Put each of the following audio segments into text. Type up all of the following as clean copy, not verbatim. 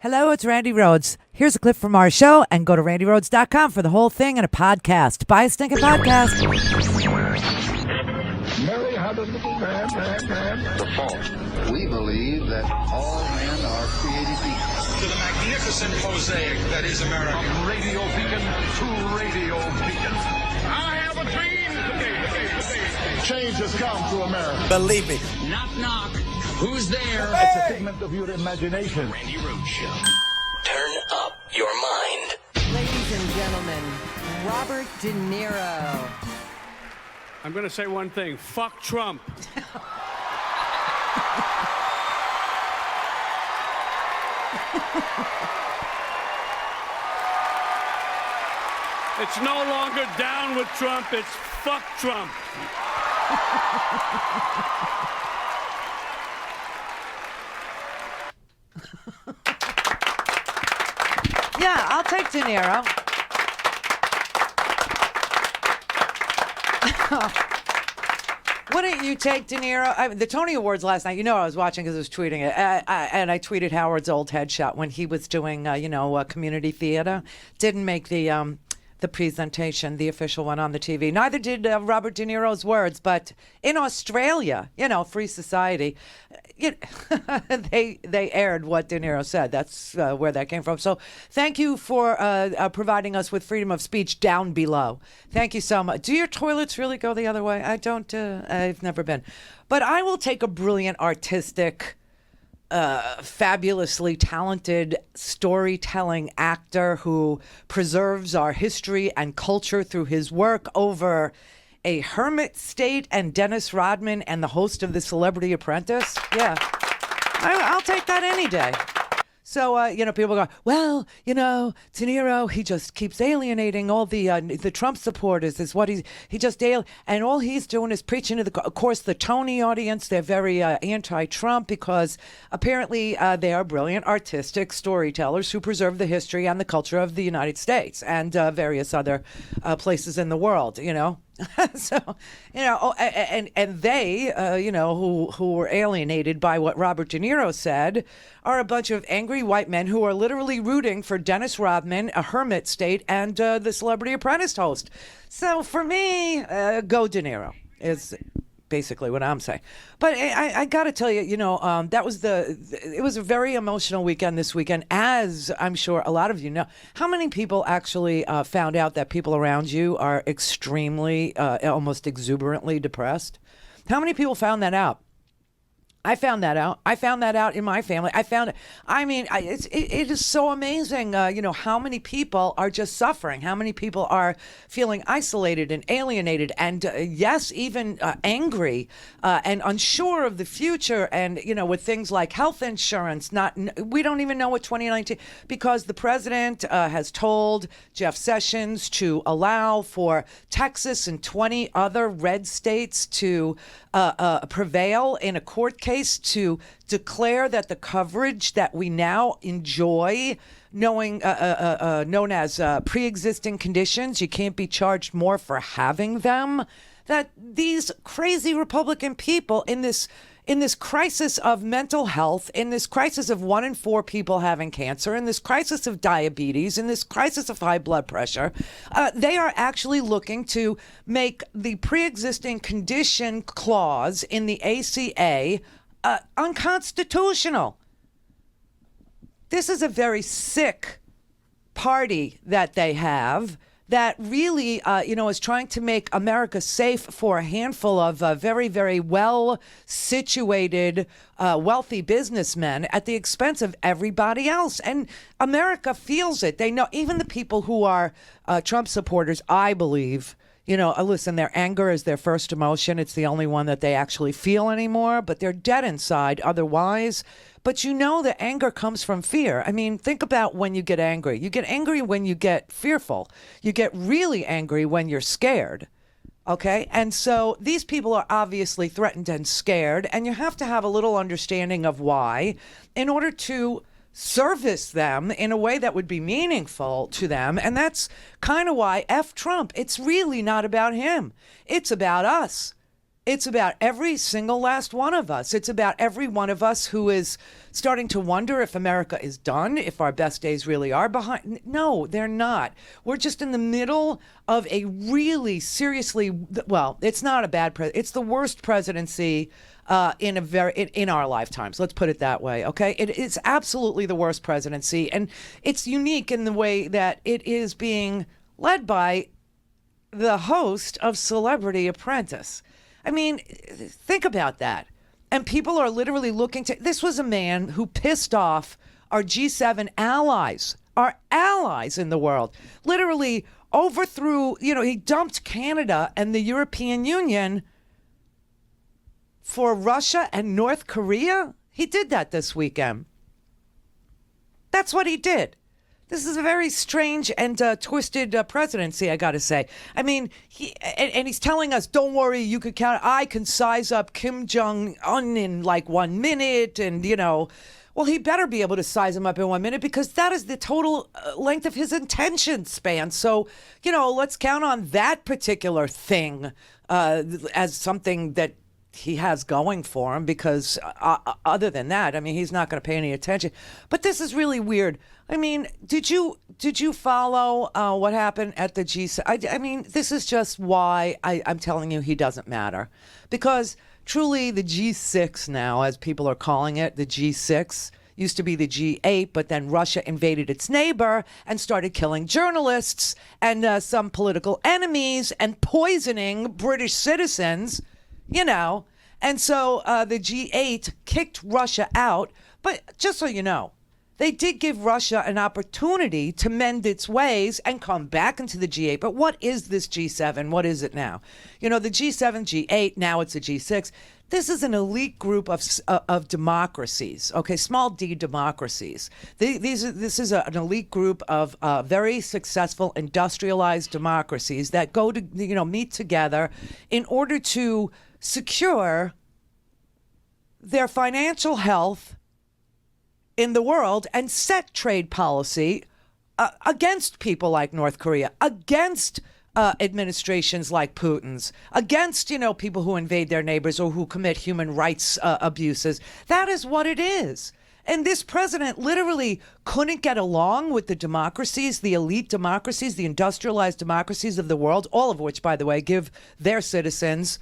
Hello, it's Randi Rhodes. Here's a clip from our show, and go to randyrhodes.com for the whole thing and a podcast. Buy a stinking podcast. Mary had a little man. The fault. We believe that all men are created equal. To the magnificent mosaic that is America. From radio beacon to radio beacon. I have a dream today. Change has come to America. Believe me. Knock, knock. Who's there? It's a figment of your imagination. Randi Rhodes Show. Turn up your mind. Ladies and gentlemen, Robert De Niro. I'm going to say one thing. Fuck Trump. It's no longer down with Trump. It's fuck Trump. Yeah, I'll take De Niro. Wouldn't you take De Niro? The Tony Awards last night, I was watching because I was tweeting it. And I tweeted Howard's old headshot when he was doing, community theater. Didn't make the presentation, the official one on the TV. Neither did Robert De Niro's words. But in Australia, free society, they aired what De Niro said. That's where that came from. So thank you for providing us with freedom of speech down below. Thank you so much. Do your toilets really go the other way? I don't. I've never been. But I will take a brilliant, artistic, fabulously talented storytelling actor who preserves our history and culture through his work over a hermit state and Dennis Rodman and the host of The Celebrity Apprentice. Yeah, I'll take that any day. So, people go, well, De Niro, he just keeps alienating all the Trump supporters is what he just and all he's doing is preaching to of course, the Tony audience. They're very anti-Trump because apparently they are brilliant artistic storytellers who preserve the history and the culture of the United States and various other places in the world, So, and they, who were alienated by what Robert De Niro said, are a bunch of angry white men who are literally rooting for Dennis Rodman, a hermit state, and the Celebrity Apprentice host. So for me, go De Niro is basically what I'm saying. But I got to tell you, it was a very emotional weekend this weekend, as I'm sure a lot of you know. How many people actually found out that people around you are extremely, almost exuberantly depressed? How many people found that out? I found that out. I found that out in my family. It is so amazing, how many people are just suffering, how many people are feeling isolated and alienated and, yes, even angry and unsure of the future and, with things like health insurance. We don't even know what 2019, because the president has told Jeff Sessions to allow for Texas and 20 other red states to prevail in a court case to declare that the coverage that we now enjoy, known as pre-existing conditions, you can't be charged more for having them, that these crazy Republican people in this crisis of mental health, in this crisis of 1 in 4 people having cancer, in this crisis of diabetes, in this crisis of high blood pressure, they are actually looking to make the pre-existing condition clause in the ACA unconstitutional. This is a very sick party that they have that really, is trying to make America safe for a handful of very, very well-situated, wealthy businessmen at the expense of everybody else. And America feels it. They know, even the people who are Trump supporters, I believe, listen, their anger is their first emotion. It's the only one that they actually feel anymore, but they're dead inside otherwise. But the anger comes from fear. I mean, think about when you get angry. You get angry when you get fearful. You get really angry when you're scared. Okay? And so these people are obviously threatened and scared, and you have to have a little understanding of why in order to service them in a way that would be meaningful to them. And that's kind of why F Trump. It's really not about him. It's about us. It's about every single last one of us. It's about every one of us who is starting to wonder if America is done, if our best days really are behind. No, they're not. We're just in the middle of a really seriously, well, it's not a bad it's the worst presidency in our lifetimes. Let's put it that way, okay? It's absolutely the worst presidency, and it's unique in the way that it is being led by the host of Celebrity Apprentice. I mean, think about that. And people are literally looking to... This was a man who pissed off our G7 allies, our allies in the world. Literally overthrew, he dumped Canada and the European Union for Russia and North Korea. He did that this weekend. That's what he did. This is a very strange and twisted presidency, I got to say. I mean, he's telling us, don't worry, you could count. I can size up Kim Jong-un in like 1 minute. And, well, he better be able to size him up in 1 minute because that is the total length of his attention span. So, let's count on that particular thing as something that he has going for him because other than that, I mean, he's not going to pay any attention. But this is really weird. I mean, did you follow what happened at the G7? I mean, this is just why I'm telling you he doesn't matter. Because truly the G6 now, as people are calling it, the G6 used to be the G8, but then Russia invaded its neighbor and started killing journalists and some political enemies and poisoning British citizens, And so the G8 kicked Russia out. But just so you know, they did give Russia an opportunity to mend its ways and come back into the G8. But what is this G7? What is it now? The G7, G8, now it's a G6. This is an elite group of democracies, okay, small d democracies. This is an elite group of very successful industrialized democracies that go to, meet together in order to secure their financial health in the world and set trade policy against people like North Korea, against administrations like Putin's, against, people who invade their neighbors or who commit human rights abuses. That is what it is. And this president literally couldn't get along with the democracies, the elite democracies, the industrialized democracies of the world, all of which, by the way, give their citizens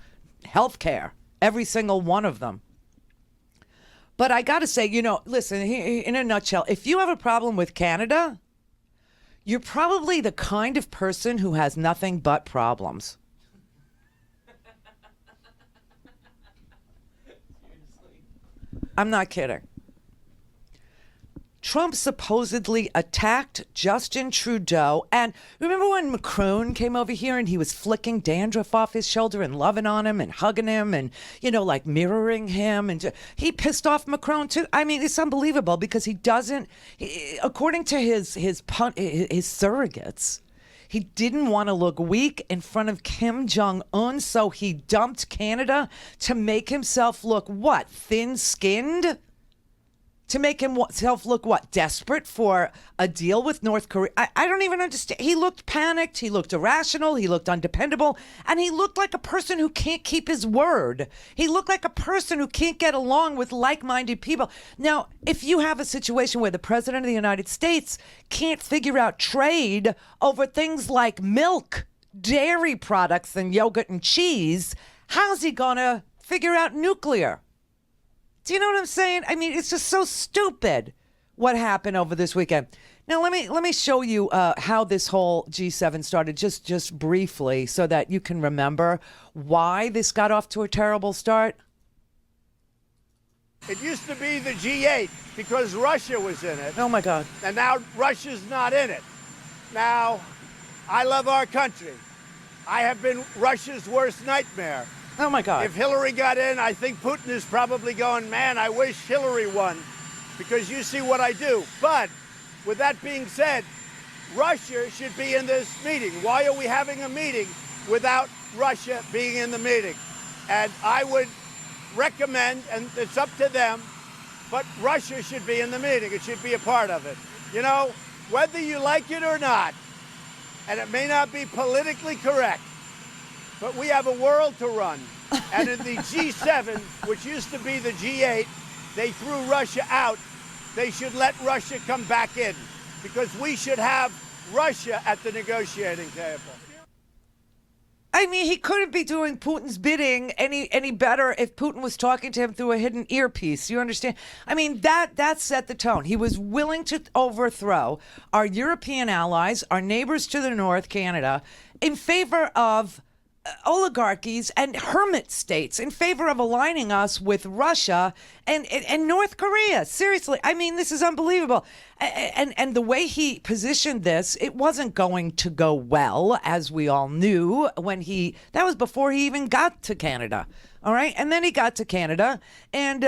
health care, every single one of them. But I got to say, listen, in a nutshell, if you have a problem with Canada, you're probably the kind of person who has nothing but problems. I'm not kidding. Trump supposedly attacked Justin Trudeau. And remember when Macron came over here and he was flicking dandruff off his shoulder and loving on him and hugging him and, like mirroring him? And he pissed off Macron too. I mean, it's unbelievable because according to his surrogates, he didn't want to look weak in front of Kim Jong-un, so he dumped Canada to make himself look what? Thin-skinned? To make himself look what? Desperate for a deal with North Korea? I don't even understand. He looked panicked. He looked irrational. He looked undependable. And he looked like a person who can't keep his word. He looked like a person who can't get along with like-minded people. Now, if you have a situation where the president of the United States can't figure out trade over things like milk, dairy products, and yogurt and cheese, how's he going to figure out nuclear? Do you know what I'm saying? I mean, it's just so stupid what happened over this weekend. Now, let me show you how this whole G7 started just briefly so that you can remember why this got off to a terrible start. It used to be the G8 because Russia was in it. Oh, my God. And now Russia's not in it. Now, I love our country. I have been Russia's worst nightmare. Oh, my God. If Hillary got in, I think Putin is probably going, man, I wish Hillary won because you see what I do. But with that being said, Russia should be in this meeting. Why are we having a meeting without Russia being in the meeting? And I would recommend, and it's up to them, but Russia should be in the meeting. It should be a part of it. Whether you like it or not, and it may not be politically correct, but we have a world to run. And in the G7, which used to be the G8, they threw Russia out. They should let Russia come back in because we should have Russia at the negotiating table. I mean, he couldn't be doing Putin's bidding any better if Putin was talking to him through a hidden earpiece. You understand? I mean, that set the tone. He was willing to overthrow our European allies, our neighbors to the north, Canada, in favor of oligarchies and hermit states, in favor of aligning us with Russia and North Korea. Seriously, I mean, this is unbelievable. And the way he positioned this, it wasn't going to go well, as we all knew that was before he even got to Canada. All right. And then he got to Canada, and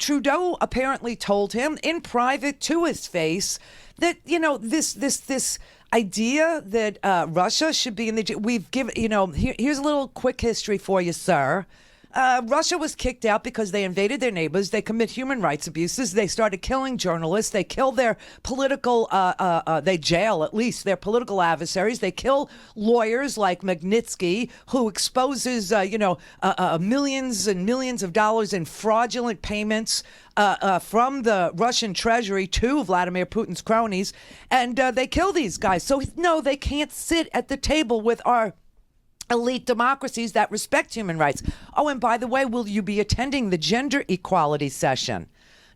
Trudeau apparently told him in private to his face that, this idea that Russia should be in the... We've given, here's a little quick history for you, sir. Russia was kicked out because they invaded their neighbors. They commit human rights abuses. They started killing journalists. They kill their political... they jail, at least, their political adversaries. They kill lawyers like Magnitsky, who exposes, millions and millions of dollars in fraudulent payments from the Russian treasury to Vladimir Putin's cronies, and they kill these guys. So, no, they can't sit at the table with our elite democracies that respect human rights. Oh, and by the way, will you be attending the gender equality session?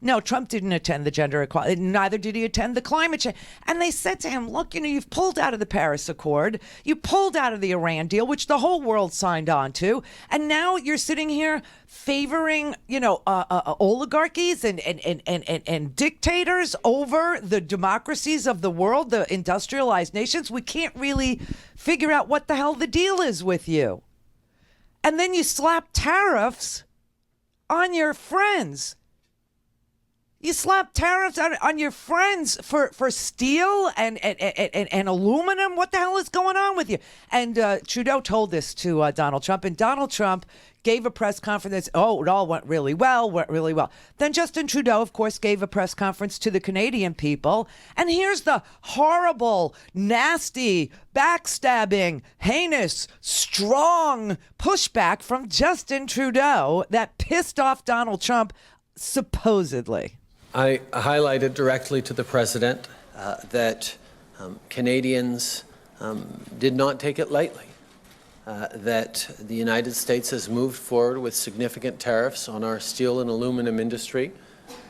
No, Trump didn't attend the gender equality. Neither did he attend the climate change. And they said to him, look, you've pulled out of the Paris Accord. You pulled out of the Iran deal, which the whole world signed on to. And now you're sitting here favoring, oligarchies and dictators over the democracies of the world, the industrialized nations. We can't really figure out what the hell the deal is with you. And then you slap tariffs on your friends. You slap tariffs on your friends for steel and aluminum. What the hell is going on with you? And Trudeau told this to Donald Trump, and Donald Trump gave a press conference. Oh, it all went really well. Then Justin Trudeau, of course, gave a press conference to the Canadian people. And here's the horrible, nasty, backstabbing, heinous, strong pushback from Justin Trudeau that pissed off Donald Trump, supposedly. I highlighted directly to the president that Canadians did not take it lightly, that the United States has moved forward with significant tariffs on our steel and aluminum industry,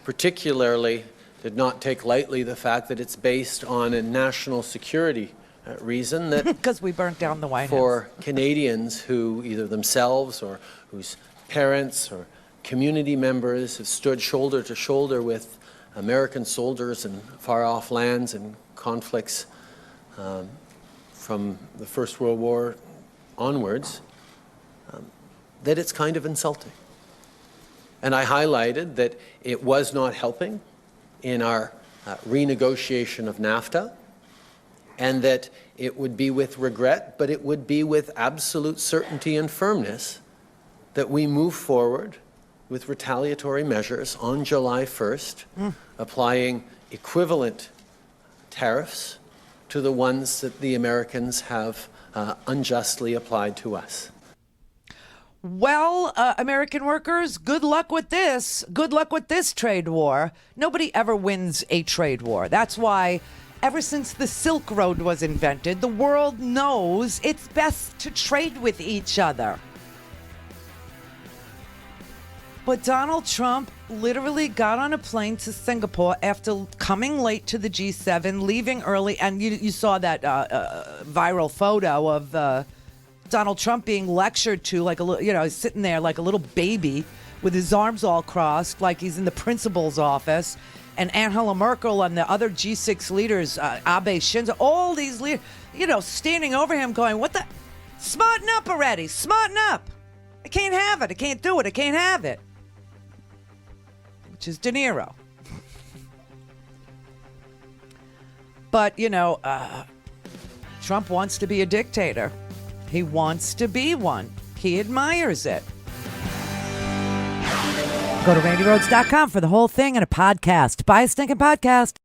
particularly did not take lightly the fact that it's based on a national security reason that because we burnt down the White House. For Canadians who either themselves or whose parents or community members have stood shoulder to shoulder with American soldiers in far-off lands and conflicts from the First World War onwards, that it's kind of insulting. And I highlighted that it was not helping in our renegotiation of NAFTA, and that it would be with regret, but it would be with absolute certainty and firmness that we move forward with retaliatory measures on July 1st, applying equivalent tariffs to the ones that the Americans have unjustly applied to us. Well, American workers, good luck with this. Good luck with this trade war. Nobody ever wins a trade war. That's why ever since the Silk Road was invented, the world knows it's best to trade with each other. But Donald Trump literally got on a plane to Singapore after coming late to the G7, leaving early, and you saw that viral photo of Donald Trump being lectured to like a little, sitting there like a little baby with his arms all crossed, like he's in the principal's office. And Angela Merkel and the other G6 leaders, Abe Shinzo, all these leaders, standing over him going, what the? Smarten up already. Smarten up. I can't have it. I can't do it. I can't have it. Which is Niro. But, Trump wants to be a dictator. He wants to be one. He admires it. Go to RandiRhodes.com for the whole thing and a podcast. Buy a stinking podcast.